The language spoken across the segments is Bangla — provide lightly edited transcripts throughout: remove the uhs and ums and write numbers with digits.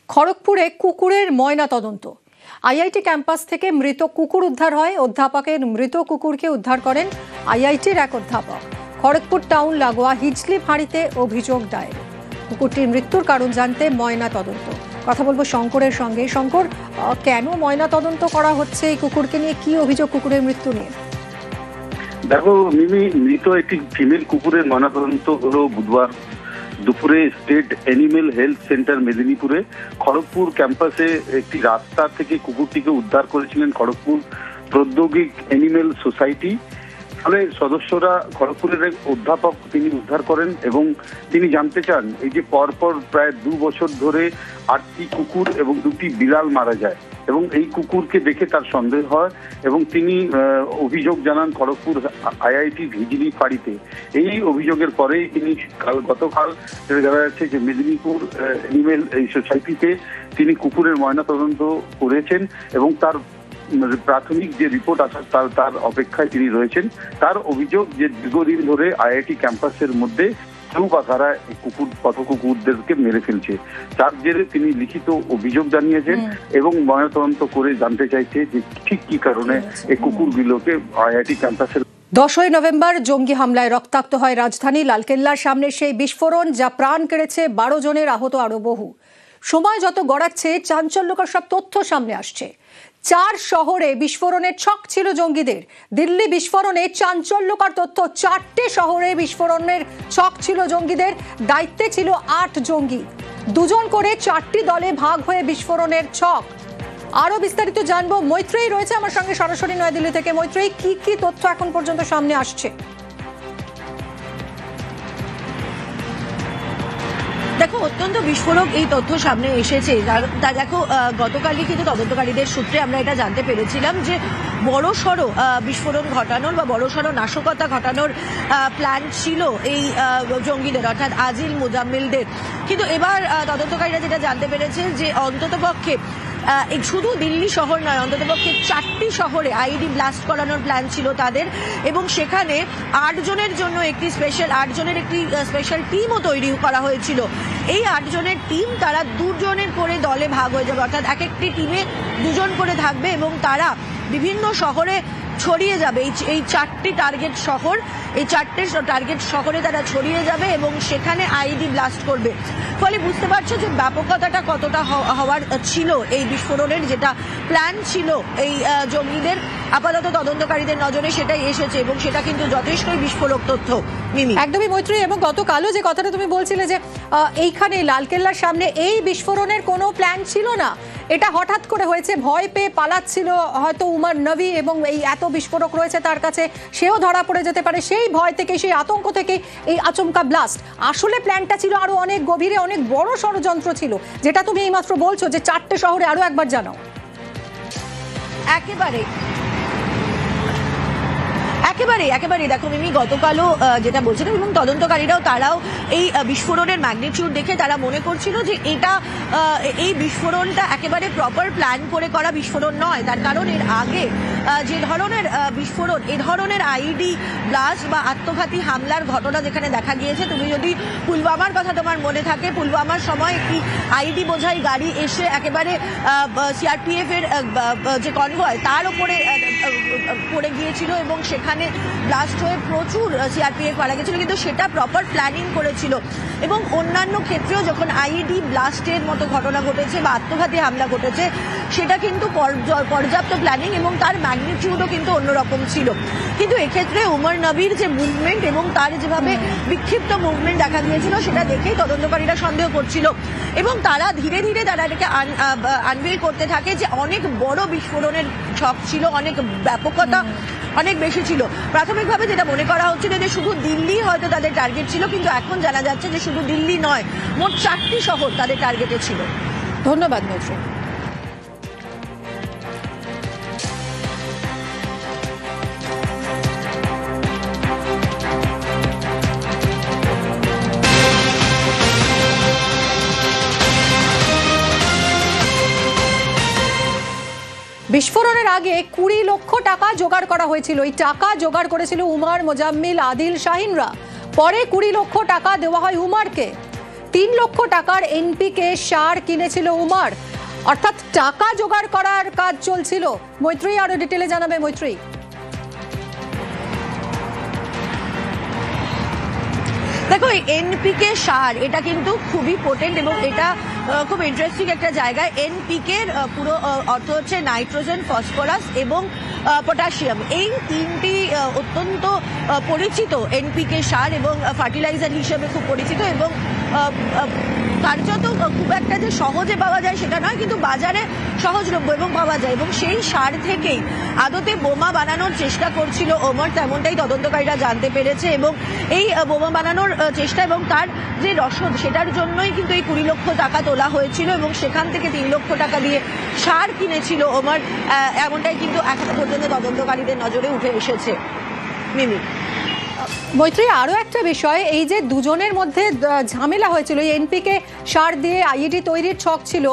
খড়গপুরে কুকুরের ময়না তদন্ত। আইআইটি ক্যাম্পাস থেকে মৃত কুকুর উদ্ধার হয়। অধ্যাপকের মৃত কুকুরকে উদ্ধার করেন আইআইটির এক অধ্যাপক। খড়গপুর টাউন লাগোয়া হিজলি ফাঁড়িতে অভিযোগ দায়ের। কুকুরটির মৃত্যুর কারণ জানতে ময়না তদন্ত। কথা বলবো শঙ্করের সঙ্গে। শঙ্কর, কেন ময়না তদন্ত করা হচ্ছে এই কুকুরকে নিয়ে? কি অভিযোগ কুকুরের মৃত্যু নিয়ে? দেখো মিমি, মৃত একটি ফিমেল কুকুরের ময়নাতদন্ত হলো বুধবার দুপুরে স্টেট অ্যানিমেল হেলথ সেন্টার মেদিনীপুরে। খড়গপুর ক্যাম্পাসে একটি রাস্তা থেকে কুকুরটিকে উদ্ধার করেছিলেন খড়গপুর প্রৌদ্যোগিক অ্যানিমেল সোসাইটি। ফলে সদস্যরা খড়গপুরের এক অধ্যাপক তিনি উদ্ধার করেন এবং তিনি জানতে চান এই যে পরপর প্রায় 2 বছর ধরে 8টি কুকুর এবং 2টি বিড়াল মারা যায় এবং এই কুকুরকে দেখে তার সন্দেহ হয় এবং তিনি অভিযোগ জানান খড়গপুর আইআইটি হিজলি ফাঁড়িতে। এই অভিযোগের পরেই তিনি গতকাল জানা যাচ্ছে যে মেদিনীপুর অ্যানিমেল এই সোসাইটিতে তিনি কুকুরের ময়নাতদন্ত করেছেন এবং তার প্রাথমিক যে রিপোর্ট আসা তার অপেক্ষায় তিনি রয়েছেন। তার অভিযোগ যে দীর্ঘদিন ধরে আইআইটি ক্যাম্পাসের মধ্যে কেউ বা কারা পথ কুকুরদেরকে মেরে ফেলছে। তার জেরে তিনি লিখিত অভিযোগ জানিয়েছেন এবং ময়নাতদন্ত করে জানতে চাইছে যে ঠিক কি কারণে এই কুকুরগুলোকে আইআইটি ক্যাম্পাসের। 10ই নভেম্বর জঙ্গি হামলায় রক্তাক্ত হয় রাজধানী। লালকেল্লার সামনে সেই বিস্ফোরণ যা প্রাণ কেড়েছে 12 জনের, আহত আরো বহু। সময় যত গড়াচ্ছে চাঞ্চল্যকর সব তথ্য সামনে আসছে। 4 শহরে বিস্ফোরণের ছক ছিল জঙ্গিদের। দিল্লি বিস্ফোরণে চাঞ্চল্যকর তথ্য, 4টে শহরে বিস্ফোরণের ছক ছিল জঙ্গিদের। দায়িত্বে ছিল 8 জঙ্গি, 2 জন করে 4টি দলে ভাগ হয়ে বিস্ফোরণের ছক। আরো বিস্তারিত জানবো। মৈত্রেয়ী রয়েছে আমার সঙ্গে সরাসরি নয়াদিল্লি থেকে। মৈত্রেয়ী, কি কি তথ্য এখন পর্যন্ত সামনে আসছে? দেখো, অত্যন্ত বিস্ফোরক এই তথ্য সামনে এসেছে। তা দেখো, গতকালই কিন্তু তদন্তকারীদের সূত্রে আমরা এটা জানতে পেরেছিলাম যে বড়সড় বিস্ফোরণ ঘটানোর বা বড়সড় নাশকতা ঘটানোর প্ল্যান ছিল এই জঙ্গিদের, অর্থাৎ আজিল মুজাম্মিলদের। কিন্তু এবার তদন্তকারীরা যেটা জানতে পেরেছে যে অন্ততপক্ষে শুধু দিল্লি শহর নয়, অন্ততপক্ষে 4টি শহরে আইডি ব্লাস্ট করানোর প্ল্যান ছিল তাদের এবং সেখানে 8 জনের জন্য একটি স্পেশাল টিমও তৈরি করা হয়েছিল। এই 8 জনের টিম, তারা 2 জনের করে দলে ভাগ হয়ে যাবে, অর্থাৎ এক একটি টিমে 2 জন করে থাকবে এবং তারা বিভিন্ন শহরে ছড়িয়ে যাবে। এই 4টি টার্গেট শহর, এই 4টে টার্গেট শহরে তারা ছড়িয়ে যাবে এবং সেখানে আইডি ব্লাস্ট করবে। ফলে বুঝতে পারছো যে ব্যাপকতাটা কতটা হওয়ার ছিল এই বিস্ফোরণের, যেটা প্ল্যান ছিল এই জঙ্গিদের। আপাতত তদন্তকারীদের নজরে সেটাই এসেছে এবং সেটা কিন্তু যথেষ্টই বিস্ফোরক তথ্য। একদমই মৈত্রী, এবং গতকালও যে কথাটা তুমি বলছিলে যে এইখানে লালকেল্লার সামনে এই বিস্ফোরণের কোনো প্ল্যান ছিল না, এটা হঠাৎ করে হয়েছে, ভয় পেয়ে পালাচ্ছিল হয়তো উমর নবী এবং এই এত বিস্ফোরক রয়েছে তার কাছে, সেও ধরা পড়ে যেতে পারে, সেই ভয় থেকে, সেই আতঙ্ক থেকে এই আচমকা ব্লাস্ট। আসলে প্ল্যানটা ছিল আরো অনেক গভীরে, অনেক বড় ষড়যন্ত্র ছিল, যেটা তুমি এইমাত্র বলছো যে 4টে শহরে। আরো একবার জানাও। একেবারে দেখো মিমি, গতকালও যেটা বলছিলাম এবং তদন্তকারীরাও তারাও এই বিস্ফোরণের ম্যাগনিটিউড দেখে তারা মনে করছিল যে এই বিস্ফোরণটা একেবারে প্রপার প্ল্যান করে করা বিস্ফোরণ নয়। তার কারণ এর আগে যে ধরনের বিস্ফোরণ, এ ধরনের আইডি ব্লাস্ট বা আত্মঘাতী হামলার ঘটনা যেখানে দেখা গিয়েছে, তুমি যদি পুলওয়ামার কথা তোমার মনে থাকে, পুলওয়ামার সময় একটি আইডি বোঝাই গাড়ি এসে একেবারে সিআরপিএফ এর যে কনভয় তার উপরে পড়ে গিয়েছিল এবং সেখানে ব্লাস্ট হয়ে প্রচুর সিআরপিএফ মারা গেছিল, কিন্তু সেটা প্রপার প্ল্যানিং করেছিল। এবং অন্যান্য ক্ষেত্রেও যখন আইডি ব্লাস্টের মতো ঘটনা ঘটেছে বা আত্মঘাতী হামলা ঘটেছে, সেটা কিন্তু পর্যাপ্ত প্ল্যানিং এবং তার ম্যাগনিটিউডও কিন্তু অন্যরকম ছিল। কিন্তু এক্ষেত্রে উমর নবীর যে মুভমেন্ট এবং তার যেভাবে বিক্ষিপ্ত মুভমেন্ট দেখা গিয়েছিল, সেটা দেখেই তদন্তকারীরা সন্দেহ করছিল এবং তারা ধীরে ধীরে তারা এটাকে আনভিল করতে থাকে যে অনেক বড় বিস্ফোরণের ছক ছিল, অনেক ব্যাপকতা অনেক বেশি ছিল। প্রাথমিকভাবে যেটা মনে করা হচ্ছিল যে শুধু দিল্লি হয়তো তাদের টার্গেট ছিল, কিন্তু এখন জানা যাচ্ছে যে শুধু দিল্লি নয়, মোট 4টি শহর তাদের টার্গেটে ছিল। ধন্যবাদ মৈত্রী। বিস্ফোরণের আগে 20 লক্ষ টাকা জোগাড় করা হয়েছিল। এই টাকা জোগাড় করেছিল উমর, মোজাম্মিল, আদিল, শাহিনরা। পরে 20 লক্ষ টাকা দেওয়া হয় উমরকে। 3 লক্ষ টাকার এনপিকে সার কিনেছিল উমার, অর্থাৎ টাকা জোগাড় করার কাজ চলছিল। মৈত্রী আরো ডিটেলে জানাবে। মৈত্রী, দেখো এনপিকে সার এটা কিন্তু খুবই পোটেন্ট এবং এটা খুব ইন্টারেস্টিং একটা জায়গায়। এনপিকে পুরো অর্থ হচ্ছে নাইট্রোজেন, ফসফরাস এবং পটাশিয়াম। এই তিনটি অত্যন্ত পরিচিত এনপিকে সার এবং ফার্টিলাইজার হিসেবে খুব পরিচিত এবং কার্যত খুব একটা যে সহজে পাওয়া যায় সেটা নয়, কিন্তু বাজারে সহজলভ্য এবং পাওয়া যায়। এবং সেই সার থেকেই আদতে বোমা বানানোর চেষ্টা করছিল ওমর, তেমনটাই তদন্তকারীরা জানতে পেরেছে। এবং এই বোমা বানানোর চেষ্টা এবং তার যে রসদ সেটার জন্যই কিন্তু এই 20 লক্ষ টাকা তোলা হয়েছিল এবং সেখান থেকে 3 লক্ষ টাকা দিয়ে সার কিনেছিল ওমর, এমনটাই কিন্তু এখনো পর্যন্ত তদন্তকারীদের নজরে উঠে এসেছে। মিমি, মৈত্রী, আরো একটা বিষয়, এই যে দুজনের মধ্যে ঝামেলা হয়েছিল, এই এনপিকে সার দিয়ে আইইডি তৈরির ছক ছিল,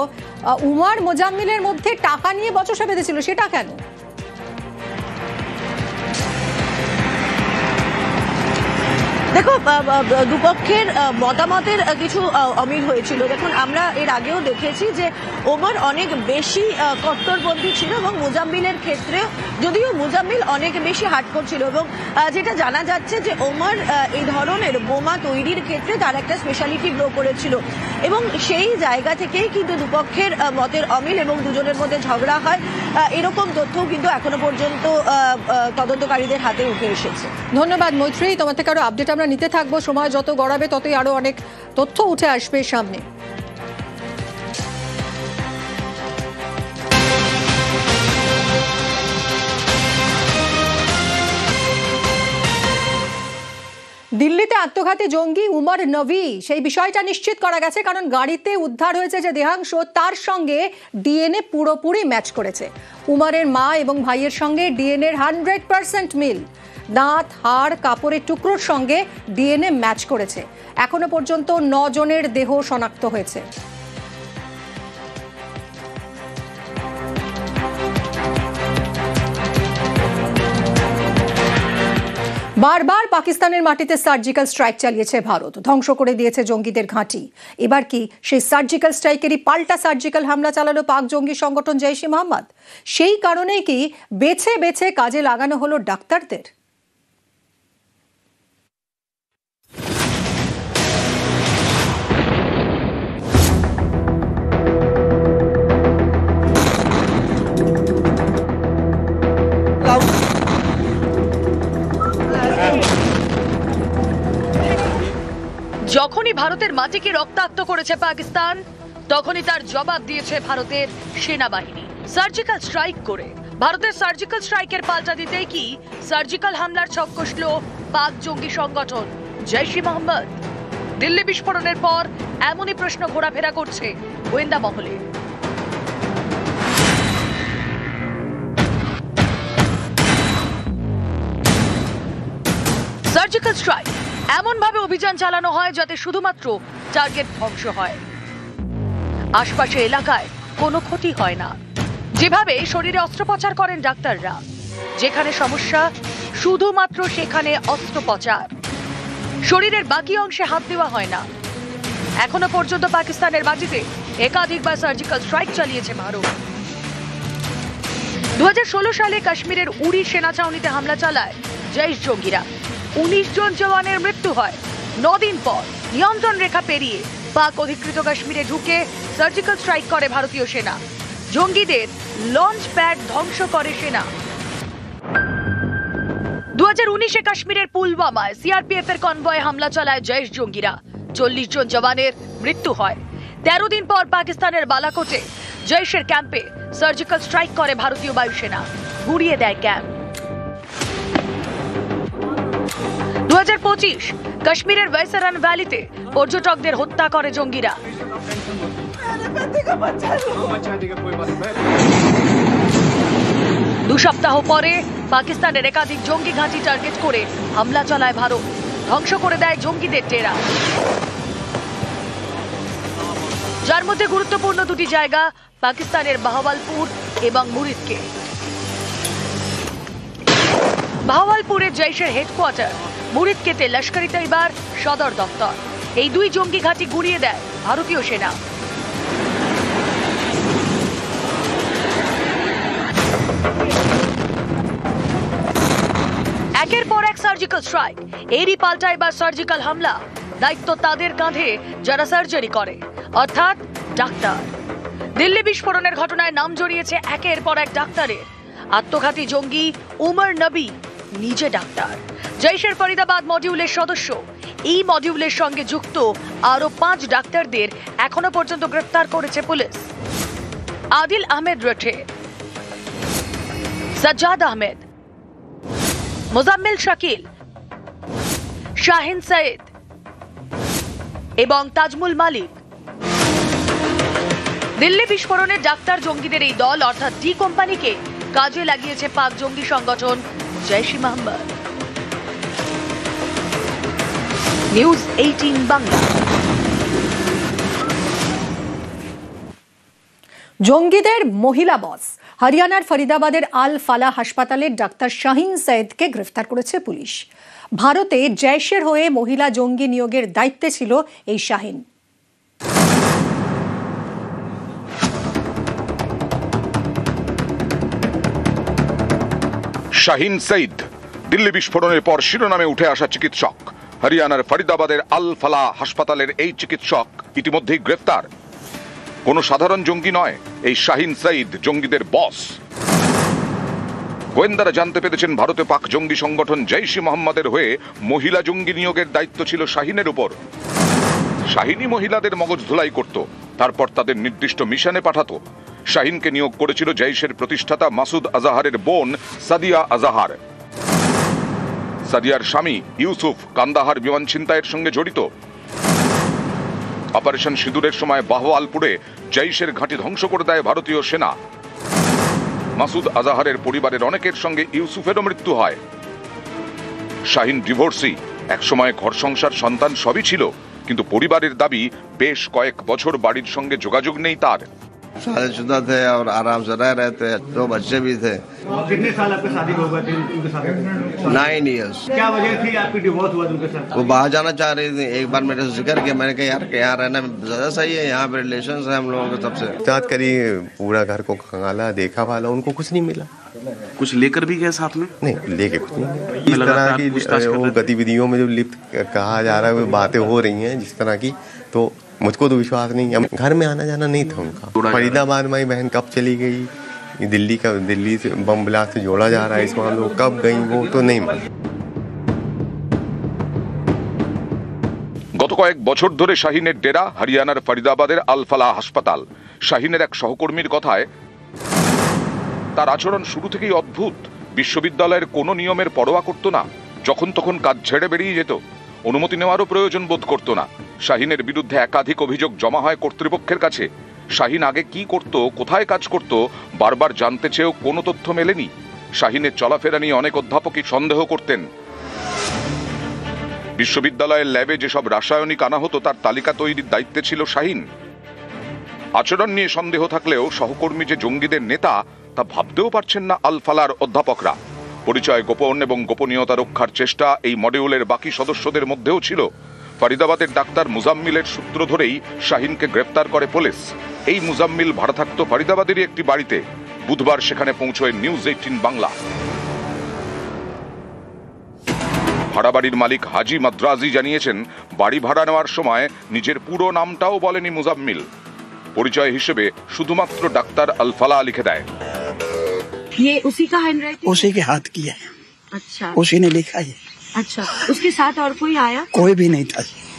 উমার মোজাম্মিলের মধ্যে টাকা নিয়ে বচসা বেঁধেছিল, সেটা কেন? দেখো দুপক্ষের মতামতের কিছু অমিল হয়েছিল। দেখুন, আমরা এর আগেও দেখেছি যে ওমর অনেক বেশি কট্টরপন্থী ছিল এবং মুজাম্মিলের ক্ষেত্রে যদিও মুজাম্মিল অনেক বেশি হার্ডকোর ছিল এবং যেটা জানা যাচ্ছে যে ওমর এই ধরনের বোমা তৈরির ক্ষেত্রে তার একটা স্পেশালিটি গ্রো করেছিল এবং সেই জায়গা থেকেই কিন্তু দুপক্ষের মতের অমিল এবং দুজনের মধ্যে ঝগড়া হয়, এরকম তথ্যও কিন্তু এখনো পর্যন্ত তদন্তকারীদের হাতে উঠে এসেছে। ধন্যবাদ মৈত্রী, তোমার থেকে আরো আপডেট আমরা নিতে থাকবো। সময় যত গড়াবে ততই আরো অনেক তথ্য উঠে আসবে সামনে। দিল্লিতে আত্মঘাতী জঙ্গি উমর নবী, সেই বিষয়টা নিশ্চিত করা গেছে, কারণ গাড়িতে উদ্ধার হয়েছে যে দেহাংশ তার সঙ্গে ডিএনএ পুরোপুরি ম্যাচ করেছে। উমরের মা এবং ভাইয়ের সঙ্গে ডিএনএর 100% মিল। দাঁত, হাড়, কাপড়ের টুকরোর সঙ্গে ডিএনএ ম্যাচ করেছে। এখনো পর্যন্ত 9 জনের দেহ শনাক্ত হয়েছে। বারবার পাকিস্তানের মাটিতে সার্জিক্যাল স্ট্রাইক চালিয়েছে ভারত, ধ্বংস করে দিয়েছে জঙ্গিদের ঘাঁটি। এবার কি সেই সার্জিক্যাল স্ট্রাইকেরই পাল্টা সার্জিক্যাল হামলা চালালো পাক জঙ্গি সংগঠন জৈশ-ই মোহাম্মদ? সেই কারণেই কি বেছে বেছে কাজে লাগানো হলো ডাক্তারদের? যখনই ভারতের মাটিকে রক্তাক্ত করেছে পাকিস্তান, তখনই তার জবাব দিয়েছে ভারতের সেনাবাহিনী সার্জিক্যাল স্ট্রাইক করে। ভারতের সার্জিক্যাল স্ট্রাইকের পাল্টা দিতেই কি সার্জিক্যাল হামলার ছক কষল পাক জঙ্গি সংগঠন জৈশ-ই মোহাম্মদ। দিল্লি বিস্ফোরণের পর এমনই প্রশ্ন ঘোরাফেরা করছে গোয়েন্দা মহলে। সার্জিক্যাল স্ট্রাইক এমন ভাবে অভিযান চালানো হয় যাতে শুধুমাত্র টার্গেট ধ্বংস হয়, আশপাশের এলাকায় কোনো ক্ষতি হয় না। যেভাবে শরীরে অস্ত্রোপচার করেন ডাক্তাররা, যেখানে সমস্যা শুধুমাত্র সেখানে অস্ত্রোপচার, শরীরের বাকি অংশে হাত দেওয়া হয় না। এখনো পর্যন্ত পাকিস্তানের মাটিতে একাধিকবার সার্জিক্যাল স্ট্রাইক চালিয়েছে ভারত। 2016 সালে কাশ্মীরের উড়ি সেনা ছাউনিতে হামলা চালায় জৈশ জঙ্গিরা। 19 জন জওয়ানের মৃত্যু হয়। 9 দিন পর নিয়ন্ত্রণ রেখা পেরিয়ে পাক অধিকৃত কাশ্মীরে ঢুকে সার্জিক্যাল স্ট্রাইক করে ভারতীয় সেনা। জঙ্গিদের লঞ্চ প্যাড ধ্বংস করে সেনা। 2019-এ কাশ্মীরের পুলওয়ামায় সিআরপিএফ এর কনভয়ে হামলা চালায় জৈশ জঙ্গিরা। 40 জন জওয়ানের মৃত্যু হয়। 13 দিন পর পাকিস্তানের বালাকোটে জৈশের ক্যাম্পে সার্জিক্যাল স্ট্রাইক করে ভারতীয় বায়ুসেনা, গুড়িয়ে দেয় ক্যাম্প। 2025 কাশ্মীরের ওয়েসারান ভ্যালিতে পর্যটকদের হত্যা করে জঙ্গিরা। 2 সপ্তাহ পরে পাকিস্তানের একাধিক জঙ্গি ঘাঁটি টার্গেট করে হামলা চালায় ভারত, ধ্বংস করে দেয় জঙ্গিদের ডেরা, যার মধ্যে গুরুত্বপূর্ণ 2টি জায়গা পাকিস্তানের বাহওয়ালপুর এবং মুরিদকে। বাহওয়ালপুরে জৈশের হেডকোয়ার্টার, মুরিদকেতে লস্কর-ই-তৈবার সদর দপ্তর। এই দুই জঙ্গি ঘাঁটি গুঁড়িয়ে দেয় ভারতীয় সেনা। একের পর এক সার্জিক্যাল স্ট্রাইক, এরই পাল্টা এবার সার্জিক্যাল হামলা। দায়িত্ব তাদের কাঁধে যারা সার্জারি করে, অর্থাৎ ডাক্তার। দিল্লি বিস্ফোরণের ঘটনায় নাম জড়িয়েছে একের পর এক ডাক্তারের। আত্মঘাতী জঙ্গি উমর নবী নিজে ডাক্তার, জৈশের ফরিদাবাদ মডিউলের সদস্য। এই মডিউলের সঙ্গে যুক্ত আরো 5 ডাক্তারদের এখনো পর্যন্ত গ্রেফতার করেছে পুলিশ। আদিল আহমেদ রঠে, সাজ্জাদ আহমেদ, মুজাম্মিল শাকিল, শাহিন সৈয়দ এবং তাজমুল মালিক। দিল্লি বিস্ফোরণের ডাক্তার জঙ্গিদের এই দল অর্থাৎ ডি কোম্পানিকে কাজে লাগিয়েছে পাক জঙ্গি সংগঠন জৈশ-ই মোহাম্মদ। নিউজ 18 বাংলা। জঙ্গিদের মহিলা বস। হরিয়ানার ফরিদাবাদের আল ফালাহ হাসপাতালের ডাক্তার শাহিন সৈয়দকে গ্রেফতার করেছে পুলিশ। ভারতে জৈশের হয়ে মহিলা জঙ্গি নিয়োগের দায়িত্বে ছিল এই শাহিন। শাহিন সৈয়দ দিল্লি বিস্ফোরণের পর শিরোনামে উঠে আসা চিকিৎসক। হরিয়ানার ফরিদাবাদের আল ফালাহ হাসপাতালের এই চিকিৎসক ইতিমধ্যেই গ্রেফতার। কোনো সাধারণ জঙ্গি নয়, এই শাহিন সৈয়দ জঙ্গিদের বস। গোয়েন্দারা জানতে পেরেছেন ভারতে পাক জঙ্গি সংগঠন জৈশ-ই মোহাম্মদের হয়ে মহিলা জঙ্গি নিয়োগের দায়িত্ব ছিল শাহিনের উপর। শাহিনই মহিলাদের মগজ ধুলাই করত, তারপর তাদের নির্দিষ্ট মিশনে পাঠাতো। শাহিনকে নিয়োগ করেছিল জৈশের প্রতিষ্ঠাতা মাসুদ আজাহারের বোন সাদিয়া আজাহার। সাদিয়ার স্বামী ইউসুফ কান্দাহার বিমান ছিনতাইয়ের সঙ্গে জড়িত। অপারেশন সিঁদুরের সময় বাহওয়ালপুরে জৈশের ঘাঁটি ধ্বংস করে দেয় ভারতীয় সেনা। মাসুদ আজাহারের পরিবারের অনেকের সঙ্গে ইউসুফেরও মৃত্যু হয়। শাহিন ডিভোর্সি, একসময় ঘর সংসার সন্তান সবই ছিল, কিন্তু পরিবারের দাবি বেশ কয়েক বছর বাড়ির সঙ্গে যোগাযোগ নেই তার। शादीशुदा थे और आराम से रह रहे थे, 2 बच्चे भी थे। कितने साल आपकी शादी हो गए थे उनके साथ? 9 years। क्या वजह थी आपकी डिवोर्स हुआ उनके साथ? वो बाहर जाना चाह रही थी। एक बार मेरे से जिक्र किया, मैंने कहा यार यहाँ रहना ज्यादा सही है, यहाँ पे रिलेशन है हम लोगों के सबसे। जांच करी, पूरा घर को खंगाला, देखा वाला, उनको कुछ नहीं मिला। कुछ लेकर भी गए साथ में? नहीं, लेके कुछ नहीं। इस तरह की वो गतिविधियों में जो लिप्त कहा जा रहा है, वो बातें हो रही हैं जिस तरह की, तो मुझको तो विश्वास नहीं है। घर में आना जाना नहीं था उनका। फरीदाबाद में बहन कब चली गई, दिल्ली से बम ब्लास्ट से जोड़ा जा रहा है इस मामले को, कब गई वो तो नहीं मालूम। গত কয়েক বছর ধরে শাহিনের ডেরা হরিয়ানার ফরিদাবাদের আল ফালাহ হাসপাতাল। শাহিনের এক সহকর্মীর কথায়, তার আচরণ শুরু থেকেই অদ্ভুত। বিশ্ববিদ্যালয়ের কোনো নিয়মের পরোয়া করত না, যখন তখন কাজ ছেড়ে বেরিয়ে যেত, অনুমতি নেওয়ারও প্রয়োজন বোধ করত না। শাহিনের বিরুদ্ধে একাধিক অভিযোগ জমা হয় কর্তৃপক্ষের কাছে। শাহিন আগে কি করত, কোথায় কাজ করত, বারবার জানতে চেয়েও কোনো তথ্য মেলেনি। শাহিনের চলাফেরা নিয়ে অনেক অধ্যাপকই সন্দেহ করতেন। বিশ্ববিদ্যালয়ের ল্যাবে যেসব রাসায়নিক আনা হতো তার তালিকা তৈরির দায়িত্বে ছিল শাহিন। আচরণ নিয়ে সন্দেহ থাকলেও সহকর্মী যে জঙ্গিদের নেতা তা ভাবতেও পারছেন না আল ফালার অধ্যাপকরা। পরিচয় গোপন এবং গোপনীয়তা রক্ষার চেষ্টা এই মডিউলের বাকি সদস্যদের মধ্যেও ছিল। ফরিদাবাদের ডাক্তার মুজাম্মিলের সূত্র ধরেই শাহিনকে গ্রেফতার করে পুলিশ। এই মুজাম্মিল ভাড়া থাকত ফরিদাবাদেরই একটি বাড়িতে। বুধবার সেখানে পৌঁছয় নিউজ 18 বাংলা। ভাড়া বাড়ির মালিক হাজি মাদ্রাজি জানিয়েছেন, বাড়ি ভাড়া নেওয়ার সময় নিজের পুরো নামটাও বলেনি মুজাম্মিল। পরিচয় হিসেবে শুধুমাত্র ডাক্তার আল ফালাহ লিখে দেয়। ये उसी का हैंडराइटिंग? उसी के हाथ की है। अच्छा, उसी ने लिखा है। अच्छा, उसके साथ और कोई आया? कोई भी नहीं था।